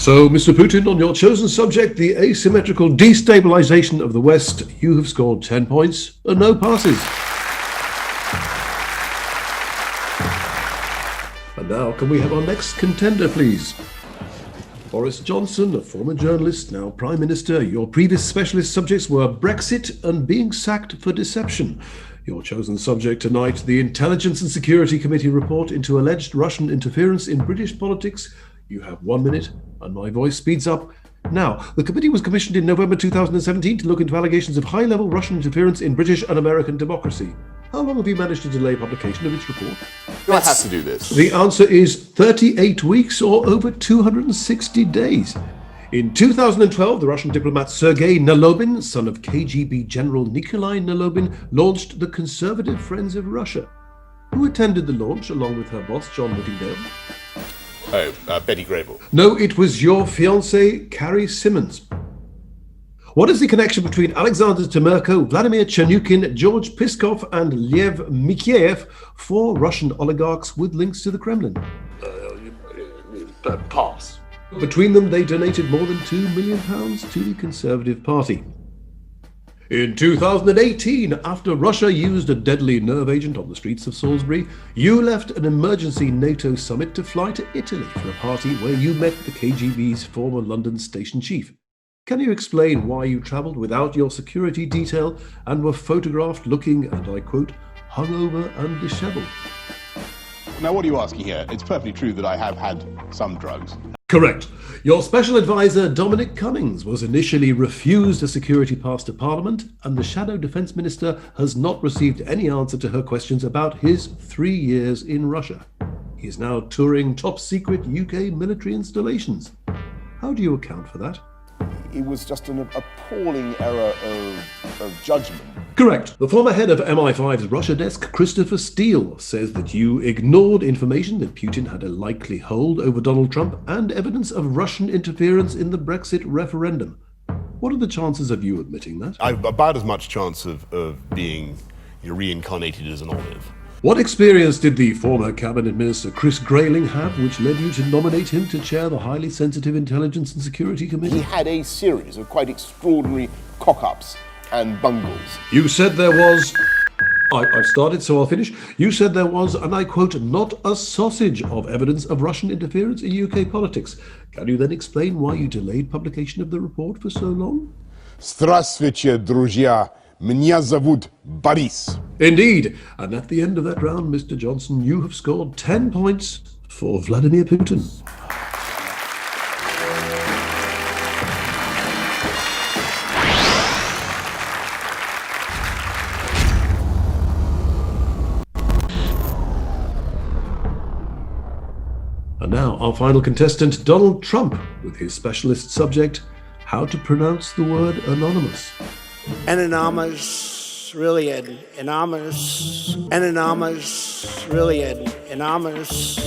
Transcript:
So, Mr. Putin, on your chosen subject, the asymmetrical destabilization of the West, you have scored 10 points and no passes. And now, can we have our next contender, please? Boris Johnson, a former journalist, now Prime Minister. Your previous specialist subjects were Brexit and being sacked for deception. Your chosen subject tonight, the Intelligence and Security Committee report into alleged Russian interference in British politics. You have 1 minute, and my voice speeds up. Now, the committee was commissioned in November 2017 to look into allegations of high-level Russian interference in British and American democracy. How long have you managed to delay publication of its report? Do I have to do this? The answer is 38 weeks or over 260 days. In 2012, the Russian diplomat Sergei Nalobin, son of KGB General Nikolai Nalobin, launched the Conservative Friends of Russia. Who attended the launch along with her boss, John Whittingdale? Betty Grable. No, it was your fiancée, Carrie Simmons. What is the connection between Alexander Temerko, Vladimir Chernyukin, George Piskov, and Lev Mikheyev, four Russian oligarchs with links to the Kremlin? Pass. Between them, they donated more than £2 million to the Conservative Party. In 2018, after Russia used a deadly nerve agent on the streets of Salisbury, you left an emergency NATO summit to fly to Italy for a party where you met the KGB's former London station chief. Can you explain why you travelled without your security detail and were photographed looking, and I quote, hungover and dishevelled? Now, what are you asking here? It's perfectly true that I have had some drugs. Correct. Your special advisor, Dominic Cummings, was initially refused a security pass to Parliament, and the Shadow Defence Minister has not received any answer to her questions about his 3 years in Russia. He is now touring top-secret UK military installations. How do you account for that? It was just an appalling error of judgment. Correct. The former head of MI5's Russia desk, Christopher Steele, says that you ignored information that Putin had a likely hold over Donald Trump and evidence of Russian interference in the Brexit referendum. What are the chances of you admitting that? I've about as much chance of being reincarnated as an olive. What experience did the former Cabinet Minister Chris Grayling have which led you to nominate him to chair the highly sensitive Intelligence and Security Committee? He had a series of quite extraordinary cock-ups and bungles. You said there was... I've started, so I'll finish. You said there was, and I quote, not a sausage of evidence of Russian interference in UK politics. Can you then explain why you delayed publication of the report for so long? Здравствуйте, друзья. Меня зовут Борис. Indeed. And at the end of that round, Mr. Johnson, you have scored 10 points for Vladimir Putin. And now, our final contestant, Donald Trump, with his specialist subject, how to pronounce the word anonymous. Anonymous, really anonymous, anonymous, really anonymous.